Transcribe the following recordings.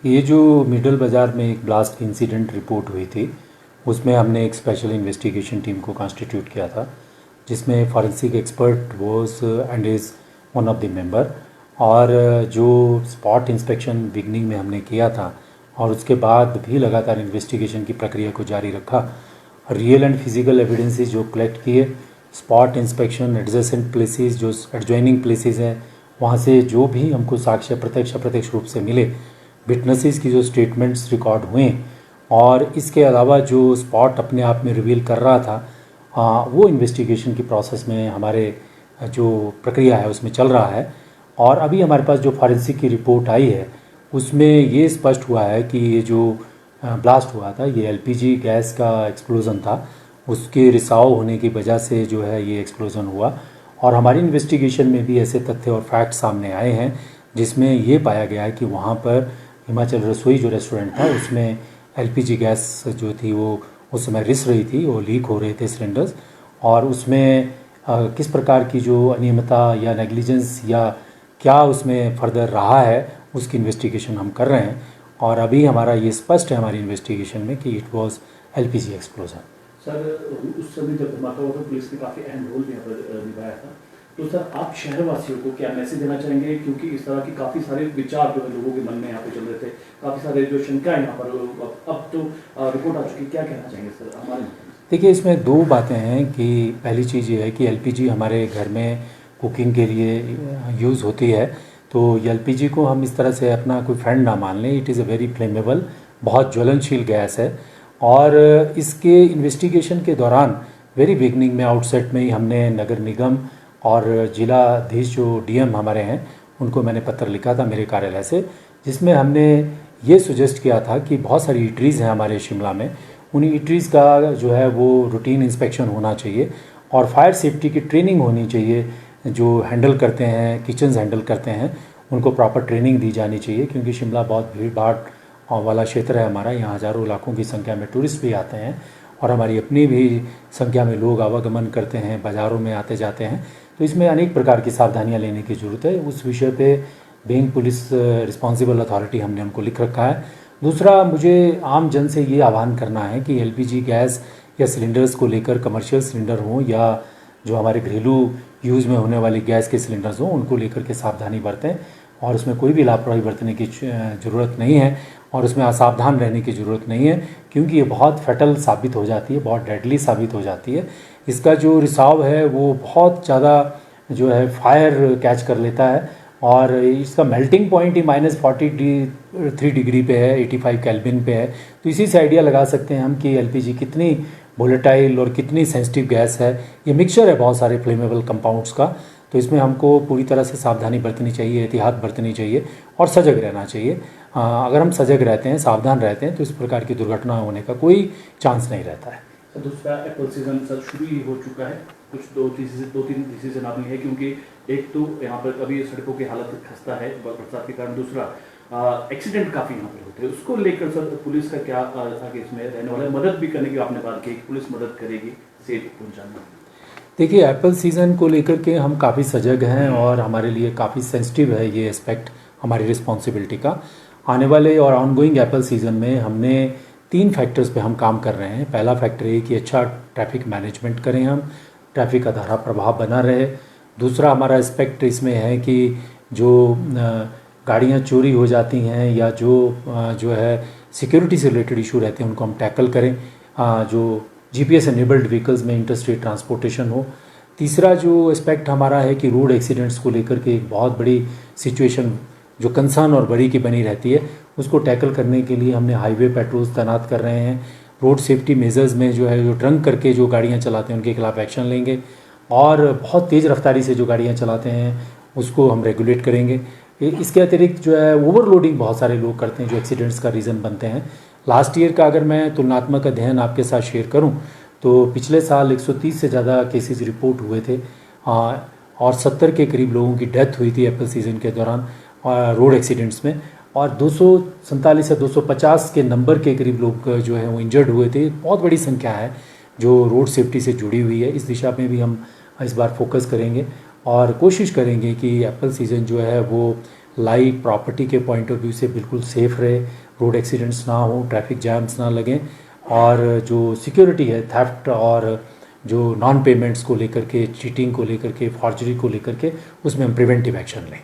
ये जो मिडल बाज़ार में एक ब्लास्ट इंसिडेंट रिपोर्ट हुई थी, उसमें हमने एक स्पेशल इन्वेस्टिगेशन टीम को कॉन्स्टिट्यूट किया था, जिसमें forensic expert was and is one of the member. और जो स्पॉट इंस्पेक्शन बिगनिंग में हमने किया था और उसके बाद भी लगातार इन्वेस्टिगेशन की प्रक्रिया को जारी रखा। रियल एंड फिजिकल एविडेंसेस जो कलेक्ट किए, स्पॉट इंस्पेक्शन, एडजेसेंट प्लेसेस जो एडजॉइनिंग प्लेसेस हैं वहाँ से जो भी हमको साक्ष्य प्रत्यक्ष रूप से मिले, विटनेसेस की जो स्टेटमेंट्स रिकॉर्ड हुए, और इसके अलावा जो स्पॉट अपने आप में रिवील कर रहा था, वो इन्वेस्टिगेशन की प्रोसेस में हमारे जो प्रक्रिया है उसमें चल रहा है। और अभी हमारे पास जो फॉरेंसिक की रिपोर्ट आई है उसमें ये स्पष्ट हुआ है कि ये जो ब्लास्ट हुआ था ये एलपीजी गैस का एक्सप्लोज़न था, उसके रिसाव होने की वजह से जो है ये एक्सप्लोज़न हुआ। और हमारी इन्वेस्टिगेशन में भी ऐसे तथ्य और फैक्ट सामने आए हैं जिसमें ये पाया गया है कि वहाँ पर हिमाचल रसोई जो रेस्टोरेंट था उसमें एलपीजी गैस जो थी वो उस समय रिस रही थी, वो लीक हो रहे थे सिलेंडर्स, और उसमें किस प्रकार की जो अनियमितता या नेग्लिजेंस या क्या उसमें फर्दर रहा है उसकी इन्वेस्टिगेशन हम कर रहे हैं। और अभी हमारा ये स्पष्ट है हमारी इन्वेस्टिगेशन में कि it was LPG explosion. Sir, उस समय जब धमाका हुआ था पुलिस ने काफ़ी अहम रोल यहाँ पर निभाया था, तो सर आप शहरवासियों को क्या मैसेज देना चाहेंगे, क्योंकि इस तरह की काफ़ी सारे विचार जो है लोगों के मन में यहाँ पे चल रहे थे, काफ़ी सारे जो शंकाएं यहाँ पर अब तो रिपोर्ट आ चुकी, क्या कहना चाहेंगे सर हमारे? देखिए, इसमें दो बातें हैं कि पहली चीज़ ये है कि एलपीजी हमारे घर में कुकिंग के लिए यूज़ होती है, तो एलपीजी को हम इस तरह से अपना कोई फ्रेंड ना मान लें। It is a very flammable, बहुत ज्वलनशील गैस है। और इसके इन्वेस्टिगेशन के दौरान वेरी बिगनिंग में आउटसेट में ही हमने नगर निगम और जिलाधीश जो डीएम हमारे हैं उनको मैंने पत्र लिखा था मेरे कार्यालय से, जिसमें हमने ये सुजेस्ट किया था कि बहुत सारी ईटरीज़ हैं हमारे शिमला में, उन ईटरीज़ का जो है वो रूटीन इंस्पेक्शन होना चाहिए और फायर सेफ्टी की ट्रेनिंग होनी चाहिए। जो हैंडल करते हैं, किचन्स हैंडल करते हैं, उनको प्रॉपर ट्रेनिंग दी जानी चाहिए, क्योंकि शिमला बहुत भीड़ भाड़ वाला क्षेत्र है हमारा। यहाँ हज़ारों लाखों की संख्या में टूरिस्ट भी आते हैं और हमारी अपनी भी संख्या में लोग आवागमन करते हैं, बाज़ारों में आते जाते हैं, तो इसमें अनेक प्रकार की सावधानियाँ लेने की ज़रूरत है। उस विषय पे बीइंग पुलिस रिस्पॉन्सिबल अथॉरिटी हमने उनको लिख रखा है। दूसरा, मुझे आम जन से ये आह्वान करना है कि एलपीजी गैस या सिलेंडर्स को लेकर, कमर्शियल सिलेंडर हों या जो हमारे घरेलू यूज़ में होने वाली गैस के सिलेंडर्स हों, उनको लेकर के सावधानी बरतें और उसमें कोई भी लापरवाही बरतने की ज़रूरत नहीं है और उसमें असावधान रहने की ज़रूरत नहीं है, क्योंकि ये बहुत फैटल साबित हो जाती है, बहुत डेडली साबित हो जाती है। इसका जो रिसाव है वो बहुत ज़्यादा जो है फायर कैच कर लेता है और इसका मेल्टिंग पॉइंट ही -43 डिग्री पे है, 85 केल्विन पे है। तो इसी से आइडिया लगा सकते हैं हम कि एलपीजी कितनी वोलेटाइल और कितनी सेंसिटिव गैस है। ये मिक्सचर है बहुत सारे फ्लेमेबल कंपाउंड्स का, तो इसमें हमको पूरी तरह से सावधानी बरतनी चाहिए, एहतियात बरतनी चाहिए और सजग रहना चाहिए। अगर हम सजग रहते हैं, सावधान रहते हैं, तो इस प्रकार की दुर्घटना होने का कोई चांस नहीं रहता है। सर, दूसरा एप्पल सीजन सर शुरू ही हो चुका है, कुछ दो तीन डिसीजन आपने है, क्योंकि एक तो यहाँ पर अभी सड़कों की हालत खस्ता है बरसात के कारण, दूसरा एक्सीडेंट काफ़ी यहाँ पर होते हैं। उसको लेकर सर पुलिस का क्या आगे इसमें रहने वाला है? मदद भी करने की आपने बात की, पुलिस मदद करेगी सेफ पहुँचाने। देखिए, एप्पल सीज़न को लेकर के हम काफ़ी सजग हैं और हमारे लिए काफ़ी सेंसिटिव है ये एस्पेक्ट हमारी रिस्पॉन्सिबिलिटी का। आने वाले और ऑनगोइंग एप्पल सीज़न में हमने 3 फैक्टर्स पे हम काम कर रहे हैं। पहला फैक्टर है कि अच्छा ट्रैफिक मैनेजमेंट करें हम, ट्रैफिक का धारा प्रभाव बना रहे। दूसरा हमारा एस्पेक्ट इसमें है कि जो गाड़ियाँ चोरी हो जाती हैं या जो है सिक्योरिटी से रिलेटेड इशू रहते हैं उनको हम टैकल करें, जो जीपीएस एनेबल्ड व्हीकल्स में इंटरस्टेट ट्रांसपोर्टेशन हो। तीसरा जो एस्पेक्ट हमारा है कि रोड एक्सीडेंट्स को लेकर के एक बहुत बड़ी सिचुएशन जो कंसर्न और बड़ी की बनी रहती है, उसको टैकल करने के लिए हमने हाईवे पेट्रोल्स तैनात कर रहे हैं। रोड सेफ्टी मेजर्स में जो है, जो ड्रंक करके जो गाड़ियाँ चलाते हैं उनके खिलाफ एक्शन लेंगे और बहुत तेज़ रफ्तारी से जो गाड़ियाँ चलाते हैं उसको हम रेगुलेट करेंगे। इसके अतिरिक्त जो है ओवरलोडिंग बहुत सारे लोग करते हैं जो एक्सीडेंट्स का रीज़न बनते हैं। लास्ट ईयर का अगर मैं तुलनात्मक अध्ययन आपके साथ शेयर करूं तो पिछले साल 130 से ज़्यादा केसेस रिपोर्ट हुए थे और 70 के करीब लोगों की डेथ हुई थी एप्पल सीज़न के दौरान रोड एक्सीडेंट्स में, और 247 या 250 के नंबर के करीब लोग जो है वो इंजर्ड हुए थे। बहुत बड़ी संख्या है जो रोड सेफ्टी से जुड़ी हुई है। इस दिशा में भी हम इस बार फोकस करेंगे और कोशिश करेंगे कि एप्पल सीज़न जो है वो लाइफ प्रॉपर्टी के पॉइंट ऑफ व्यू से बिल्कुल सेफ़ रहे, रोड एक्सीडेंट्स ना हो, ट्रैफिक जैम्स ना लगें, और जो सिक्योरिटी है, थेफ्ट और जो नॉन पेमेंट्स को लेकर के, चीटिंग को लेकर के, फॉर्जरी को लेकर के, उसमें हम प्रिवेंटिव एक्शन लें।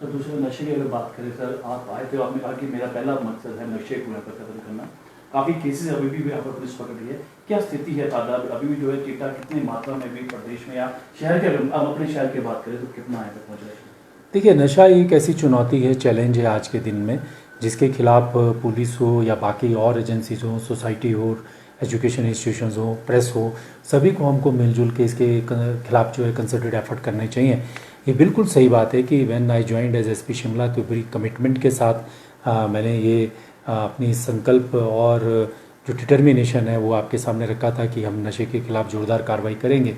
सर दूसरे नशे की अगर बात करें सर, आप आए थे, आपने कहा कि मेरा पहला मकसद है नशे को यहाँ पर खत्म करना। काफ़ी केसेस अभी भी यहाँ पर पुलिस पकड़ रही है, क्या स्थिति है तादाद अभी भी जो है चिट्टा कितनी मात्रा में भी प्रदेश में या शहर के, अगर अपने शहर की बात करें तो कितना है पहुँच रहा है? देखिए, नशा एक ऐसी चुनौती है, चैलेंज है आज के दिन में, जिसके खिलाफ पुलिस हो या बाकी और एजेंसीज हो, सोसाइटी हो, एजुकेशन इंस्टीट्यूशंस हो, प्रेस हो, सभी को हमको मिलजुल के इसके खिलाफ जो है कंसर्टेड एफर्ट करने चाहिए। ये बिल्कुल सही बात है कि when I joined as SP Shimla तो बड़ी कमिटमेंट के साथ मैंने ये अपनी संकल्प और जो डिटर्मिनेशन है वो आपके सामने रखा था कि हम नशे के खिलाफ जोरदार कार्रवाई करेंगे।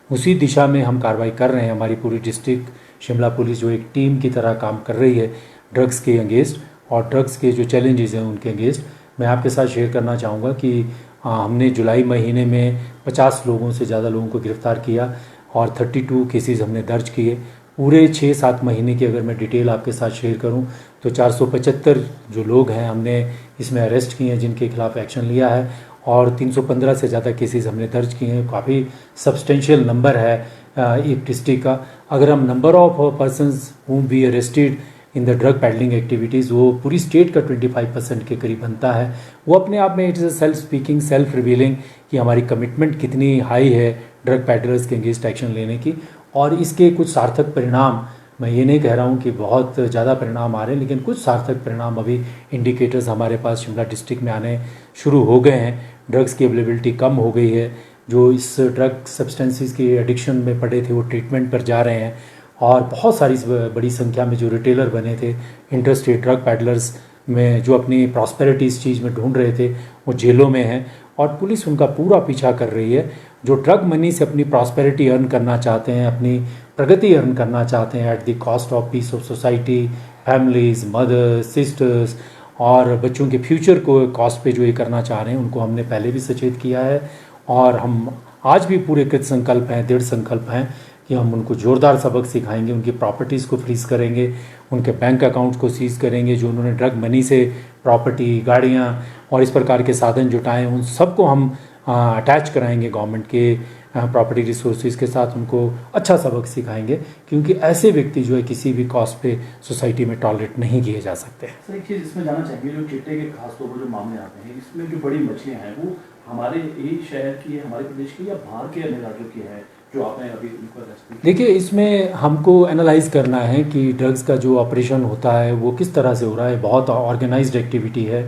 उसी दिशा में हम कार्रवाई कर रहे हैं। हमारी पूरी डिस्ट्रिक्ट शिमला पुलिस जो एक टीम की तरह काम कर रही है ड्रग्स के अगेंस्ट, और ड्रग्स के जो चैलेंजेस हैं उनके अगेंस्ट। मैं आपके साथ शेयर करना चाहूँगा कि हमने जुलाई महीने में 50 लोगों से ज़्यादा लोगों को गिरफ़्तार किया और 32 केसेस हमने दर्ज किए। पूरे 6-7 महीने की अगर मैं डिटेल आपके साथ शेयर करूं तो 475 जो लोग हैं हमने इसमें अरेस्ट किए हैं, जिनके खिलाफ एक्शन लिया है, और 315 से ज़्यादा केसेस हमने दर्ज किए हैं। काफ़ी सब्सटेंशियल नंबर है एक डिस्ट्रिक्ट का। अगर हम number of persons whom we arrested in the drug peddling activities, वो पूरी स्टेट का 25% के करीब बनता है। वो अपने आप में it is a self speaking, self revealing कि हमारी कमिटमेंट कितनी हाई है ड्रग पैडलर्स के अगेंस्ट एक्शन लेने की। और इसके कुछ सार्थक परिणाम, मैं ये नहीं कह रहा हूँ कि बहुत ज़्यादा परिणाम आ रहे हैं, लेकिन कुछ सार्थक परिणाम अभी इंडिकेटर्स हमारे पास शिमला डिस्ट्रिक्ट में आने शुरू हो गए हैं। ड्रग्स की अवेलेबिलिटी कम हो गई है। जो इस ड्रग सब्सटेंसेस की एडिक्शन में पड़े थे वो ट्रीटमेंट पर जा रहे हैं, और बहुत सारी बड़ी संख्या में जो रिटेलर बने थे इंटरस्टेट ड्रग पैडलर्स में, जो अपनी प्रॉस्पेरिटी इस चीज़ में ढूंढ रहे थे, वो जेलों में हैं और पुलिस उनका पूरा पीछा कर रही है। जो ड्रग मनी से अपनी प्रॉस्पेरिटी अर्न करना चाहते हैं, अपनी प्रगति अर्न करना चाहते हैं at the cost of peace of society, families, mothers, sisters और बच्चों के फ्यूचर को कॉस्ट पे जो ये करना चाह रहे हैं, उनको हमने पहले भी सचेत किया है। और हम आज भी पूरे कृत संकल्प हैं, दृढ़ संकल्प हैं कि हम उनको जोरदार सबक सिखाएंगे, उनकी प्रॉपर्टीज़ को फ्रीज़ करेंगे, उनके बैंक अकाउंट्स को सीज करेंगे, जो उन्होंने ड्रग मनी से प्रॉपर्टी, गाड़ियाँ और इस प्रकार के साधन जुटाएं, उन सबको हम अटैच कराएंगे गवर्नमेंट के प्रॉपर्टी रिसोर्सेज के साथ। उनको अच्छा सबक सिखाएंगे, क्योंकि ऐसे व्यक्ति जो है किसी भी कॉस्ट पे सोसाइटी में टॉलरेट नहीं किए जा सकते। सर एक चीज़ इसमें जानना चाहेंगे, जो चिट्टे के खास तौर पर जो मामले आते हैं, इसमें जो बड़ी मछलियाँ हैं वो हमारे ही शहर की है, हमारे प्रदेश की, या बाहर के अन्य राज्यों की है जो आपने अभी उनको अरेस्ट किया? देखिए, इसमें हमको एनालाइज करना है कि ड्रग्स का जो ऑपरेशन होता है वो किस तरह से हो रहा है। बहुत ऑर्गेनाइज्ड एक्टिविटी है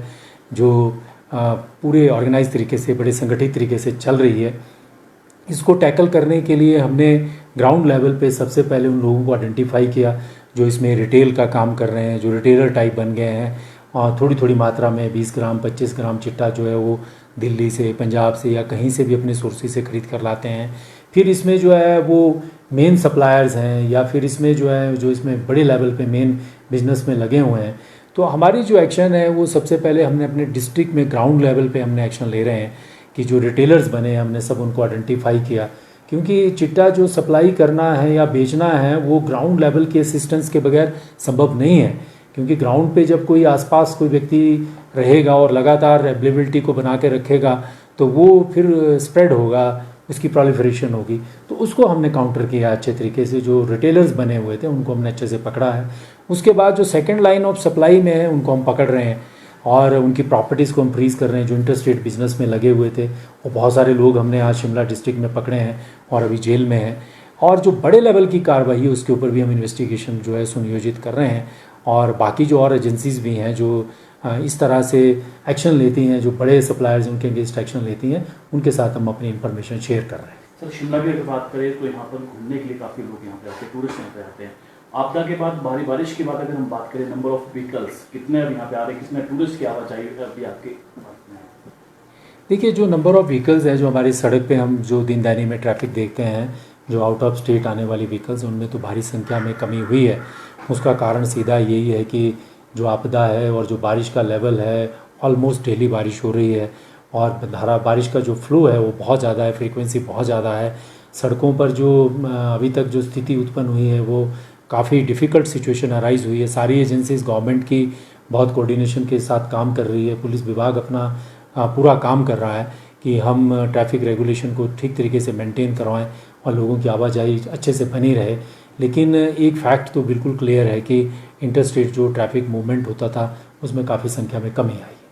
जो पूरे ऑर्गेनाइज तरीके से, बड़े संगठित तरीके से चल रही है। इसको टैकल करने के लिए हमने ग्राउंड लेवल पे सबसे पहले उन लोगों को आइडेंटिफाई किया जो इसमें रिटेल का काम कर रहे हैं, जो रिटेलर टाइप बन गए हैं, और थोड़ी थोड़ी मात्रा में 20 ग्राम 25 ग्राम चिट्टा जो है वो दिल्ली से, पंजाब से या कहीं से भी अपने सोर्सेज से खरीद कर लाते हैं। फिर इसमें जो है वो मेन सप्लायर्स हैं, या फिर इसमें जो है जो इसमें बड़े लेवल पे मेन बिजनेस में लगे हुए हैं। तो हमारी जो एक्शन है वो सबसे पहले हमने अपने डिस्ट्रिक्ट में ग्राउंड लेवल पे हमने एक्शन ले रहे हैं कि जो रिटेलर्स बने, हमने सब उनको आइडेंटिफाई किया, क्योंकि चिट्टा जो सप्लाई करना है या बेचना है वो ग्राउंड लेवल के असिस्टेंस के बगैर संभव नहीं है। क्योंकि ग्राउंड पे जब कोई आसपास कोई व्यक्ति रहेगा और लगातार अवेलेबिलिटी को बना के रखेगा तो वो फिर स्प्रेड होगा, उसकी प्रोलिफरेशन होगी। तो उसको हमने काउंटर किया अच्छे तरीके से। जो रिटेलर्स बने हुए थे उनको हमने अच्छे से पकड़ा है। उसके बाद जो सेकंड लाइन ऑफ सप्लाई में है उनको हम पकड़ रहे हैं और उनकी प्रॉपर्टीज़ को हम फ्रीज़ कर रहे हैं। जो इंटरस्टेट बिजनेस में लगे हुए थे वो बहुत सारे लोग हमने आज शिमला डिस्ट्रिक्ट में पकड़े हैं और अभी जेल में हैं। और जो बड़े लेवल की कार्रवाई है उसके ऊपर भी हम इन्वेस्टिगेशन जो है सुनियोजित कर रहे हैं। और बाकी जो और एजेंसीज़ भी हैं जो इस तरह से एक्शन लेती हैं, जो बड़े सप्लायर्स उनके अगेंस्ट एक्शन लेती हैं, उनके साथ हम अपनी इन्फॉर्मेशन शेयर कर रहे हैं। सर शिमला की अगर बात करें तो यहाँ पर घूमने के लिए काफ़ी लोग यहाँ पे आते हैं, टूरिस्ट यहाँ पे आते हैं। आपदा के बाद भारी बारिश की बात अगर हम बात करें, नंबर ऑफ व्हीकल्स कितने अब यहाँ पे आ रहे हैं, कितने टूरिस्ट की आवाजाही अभी आपके? देखिए, जो नंबर ऑफ व्हीकल्स है जो हमारी सड़क पे हम जो दिनदहाड़ी में ट्रैफिक देखते हैं, जो आउट ऑफ स्टेट आने वाली व्हीकल्स, उनमें तो भारी संख्या में कमी हुई है। उसका कारण सीधा यही है कि जो आपदा है और जो बारिश का लेवल है, ऑलमोस्ट डेली बारिश हो रही है और धारा बारिश का जो फ्लो है वो बहुत ज़्यादा है, फ्रीक्वेंसी बहुत ज़्यादा है। सड़कों पर जो अभी तक जो स्थिति उत्पन्न हुई है वो काफ़ी डिफ़िकल्ट सिचुएशन अराइज हुई है। सारी एजेंसीज गवर्नमेंट की बहुत कोऑर्डिनेशन के साथ काम कर रही है। पुलिस विभाग अपना पूरा काम कर रहा है कि हम ट्रैफिक रेगुलेशन को ठीक तरीके से मेंटेन करवाएं और लोगों की आवाजाही अच्छे से बनी रहे। लेकिन एक फैक्ट तो बिल्कुल क्लियर है कि इंटर स्टेट जो ट्रैफिक मूवमेंट होता था उसमें काफ़ी संख्या में कमी आई।